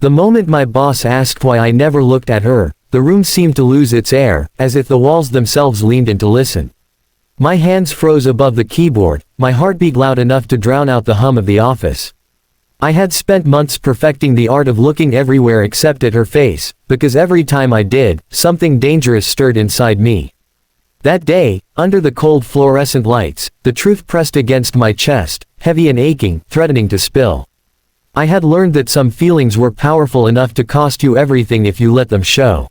The moment my boss asked why I never looked at her, the room seemed to lose its air, as if the walls themselves leaned in to listen. My hands froze above the keyboard, my heart beat loud enough to drown out the hum of the office. I had spent months perfecting the art of looking everywhere except at her face, because every time I did, something dangerous stirred inside me. That day, under the cold fluorescent lights, the truth pressed against my chest, heavy and aching, threatening to spill. I had learned that some feelings were powerful enough to cost you everything if you let them show.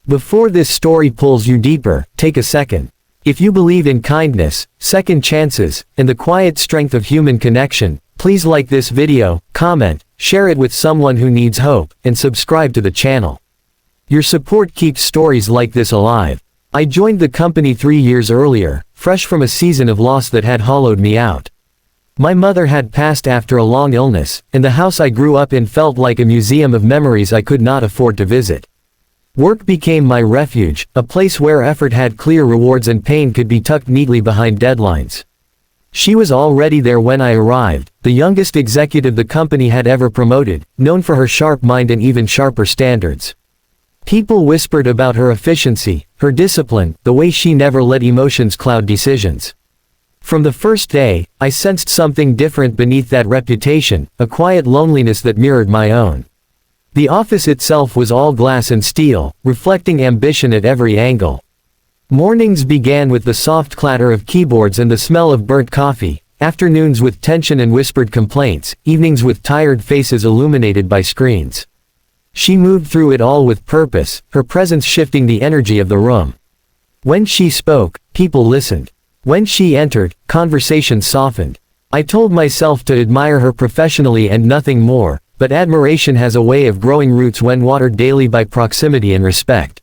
Before this story pulls you deeper, take a second. If you believe in kindness, second chances, and the quiet strength of human connection, please like this video, comment, share it with someone who needs hope, and subscribe to the channel. Your support keeps stories like this alive. I joined the company 3 years earlier, fresh from a season of loss that had hollowed me out. My mother had passed after a long illness, and the house I grew up in felt like a museum of memories I could not afford to visit. Work became my refuge, a place where effort had clear rewards and pain could be tucked neatly behind deadlines. She was already there when I arrived, the youngest executive the company had ever promoted, known for her sharp mind and even sharper standards. People whispered about her efficiency, her discipline, the way she never let emotions cloud decisions. From the first day, I sensed something different beneath that reputation, a quiet loneliness that mirrored my own. The office itself was all glass and steel, reflecting ambition at every angle. Mornings began with the soft clatter of keyboards and the smell of burnt coffee, afternoons with tension and whispered complaints, evenings with tired faces illuminated by screens. She moved through it all with purpose, her presence shifting the energy of the room. When she spoke, people listened. When she entered, conversation softened. I told myself to admire her professionally and nothing more, but admiration has a way of growing roots when watered daily by proximity and respect.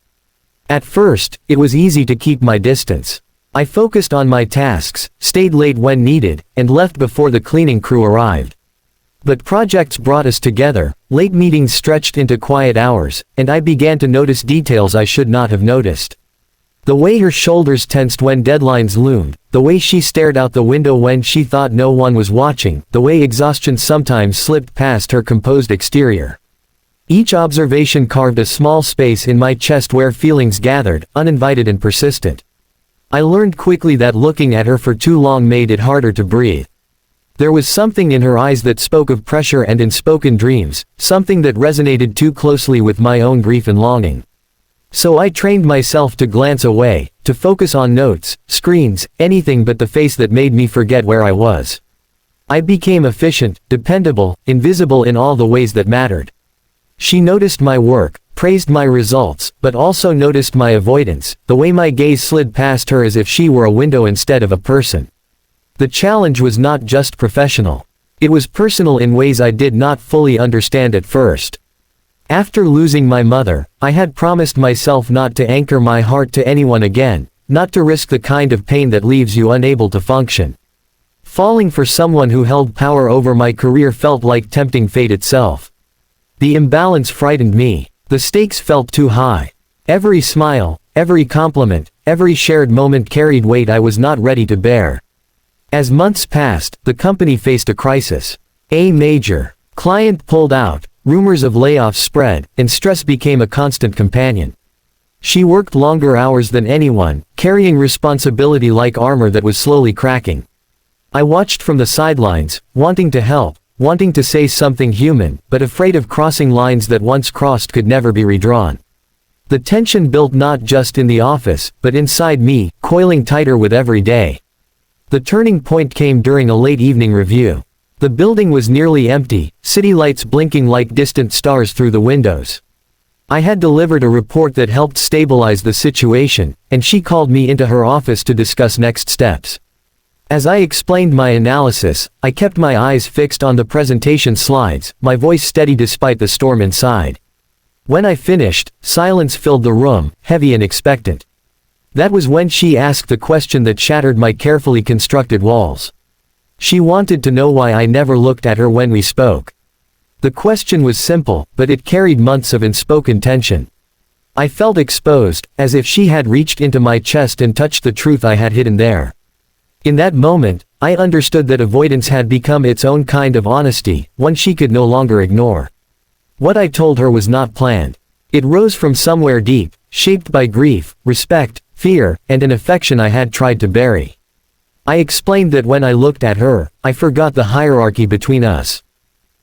At first, it was easy to keep my distance. I focused on my tasks, stayed late when needed, and left before the cleaning crew arrived. But projects brought us together, late meetings stretched into quiet hours, and I began to notice details I should not have noticed. The way her shoulders tensed when deadlines loomed, the way she stared out the window when she thought no one was watching, the way exhaustion sometimes slipped past her composed exterior. Each observation carved a small space in my chest where feelings gathered, uninvited and persistent. I learned quickly that looking at her for too long made it harder to breathe. There was something in her eyes that spoke of pressure and unspoken dreams, something that resonated too closely with my own grief and longing. So I trained myself to glance away, to focus on notes, screens, anything but the face that made me forget where I was. I became efficient, dependable, invisible in all the ways that mattered. She noticed my work, praised my results, but also noticed my avoidance, the way my gaze slid past her as if she were a window instead of a person. The challenge was not just professional. It was personal in ways I did not fully understand at first. After losing my mother, I had promised myself not to anchor my heart to anyone again, not to risk the kind of pain that leaves you unable to function. Falling for someone who held power over my career felt like tempting fate itself. The imbalance frightened me. The stakes felt too high. Every smile, every compliment, every shared moment carried weight I was not ready to bear. As months passed, the company faced a crisis. A major client pulled out, rumors of layoffs spread, and stress became a constant companion. She worked longer hours than anyone, carrying responsibility like armor that was slowly cracking. I watched from the sidelines, wanting to help, wanting to say something human, but afraid of crossing lines that once crossed could never be redrawn. The tension built not just in the office, but inside me, coiling tighter with every day. The turning point came during a late evening review. The building was nearly empty, city lights blinking like distant stars through the windows. I had delivered a report that helped stabilize the situation, and she called me into her office to discuss next steps. As I explained my analysis, I kept my eyes fixed on the presentation slides, my voice steady despite the storm inside. When I finished, silence filled the room, heavy and expectant. That was when she asked the question that shattered my carefully constructed walls. She wanted to know why I never looked at her when we spoke. The question was simple, but it carried months of unspoken tension. I felt exposed, as if she had reached into my chest and touched the truth I had hidden there. In that moment, I understood that avoidance had become its own kind of honesty, one she could no longer ignore. What I told her was not planned. It rose from somewhere deep, shaped by grief, respect, fear, and an affection I had tried to bury. I explained that when I looked at her, I forgot the hierarchy between us.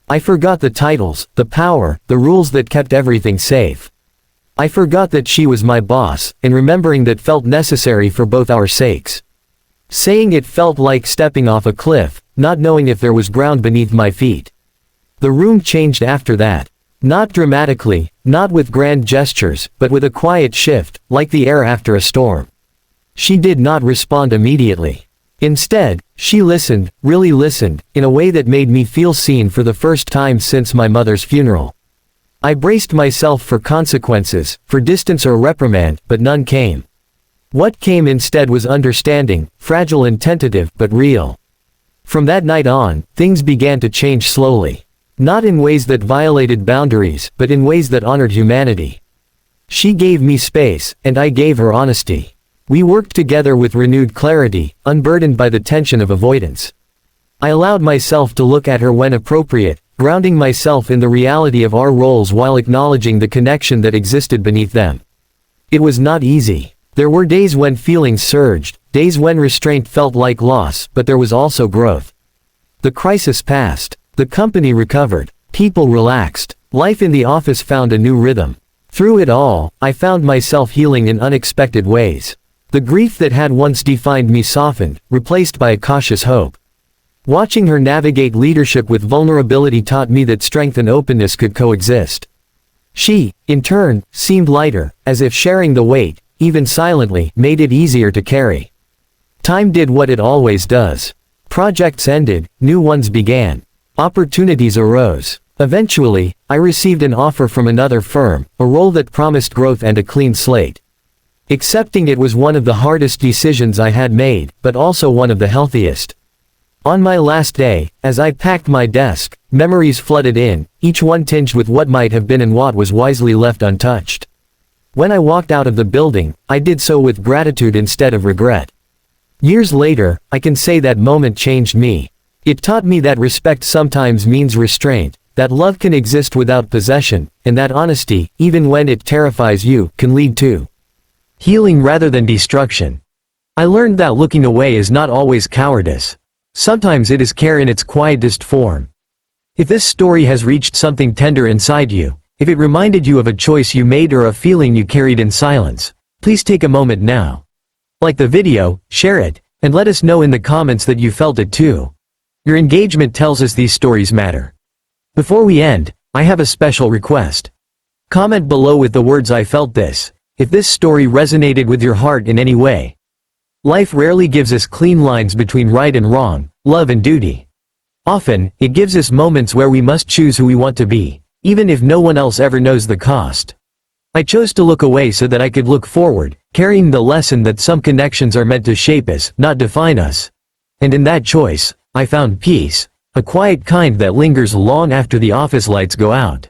I forgot the titles, the power, the rules that kept everything safe. I forgot that she was my boss, and remembering that felt necessary for both our sakes. Saying it felt like stepping off a cliff, not knowing if there was ground beneath my feet. The room changed after that. Not dramatically, not with grand gestures, but with a quiet shift, like the air after a storm. She did not respond immediately. Instead, she listened, really listened, in a way that made me feel seen for the first time since my mother's funeral. I braced myself for consequences, for distance or reprimand, but none came. What came instead was understanding, fragile and tentative, but real. From that night on, things began to change slowly. Not in ways that violated boundaries, but in ways that honored humanity. She gave me space, and I gave her honesty. We worked together with renewed clarity, unburdened by the tension of avoidance. I allowed myself to look at her when appropriate, grounding myself in the reality of our roles while acknowledging the connection that existed beneath them. It was not easy. There were days when feelings surged, days when restraint felt like loss, but there was also growth. The crisis passed. The company recovered. People relaxed. Life in the office found a new rhythm. Through it all, I found myself healing in unexpected ways. The grief that had once defined me softened, replaced by a cautious hope. Watching her navigate leadership with vulnerability taught me that strength and openness could coexist. She, in turn, seemed lighter, as if sharing the weight, even silently, made it easier to carry. Time did what it always does. Projects ended, new ones began. Opportunities arose. Eventually, I received an offer from another firm, a role that promised growth and a clean slate. Accepting it was one of the hardest decisions I had made, but also one of the healthiest. On my last day, as I packed my desk, memories flooded in, each one tinged with what might have been and what was wisely left untouched. When I walked out of the building, I did so with gratitude instead of regret. Years later, I can say that moment changed me. It taught me that respect sometimes means restraint, that love can exist without possession, and that honesty, even when it terrifies you, can lead to healing rather than destruction. I learned that looking away is not always cowardice. Sometimes it is care in its quietest form. If this story has reached something tender inside you, if it reminded you of a choice you made or a feeling you carried in silence, please take a moment now. Like the video, share it, and let us know in the comments that you felt it too. Your engagement tells us these stories matter. Before we end, I have a special request. Comment below with the words "I felt this," if this story resonated with your heart in any way. Life rarely gives us clean lines between right and wrong, love and duty. Often, it gives us moments where we must choose who we want to be, even if no one else ever knows the cost. I chose to look away so that I could look forward, carrying the lesson that some connections are meant to shape us, not define us. And in that choice, I found peace, a quiet kind that lingers long after the office lights go out.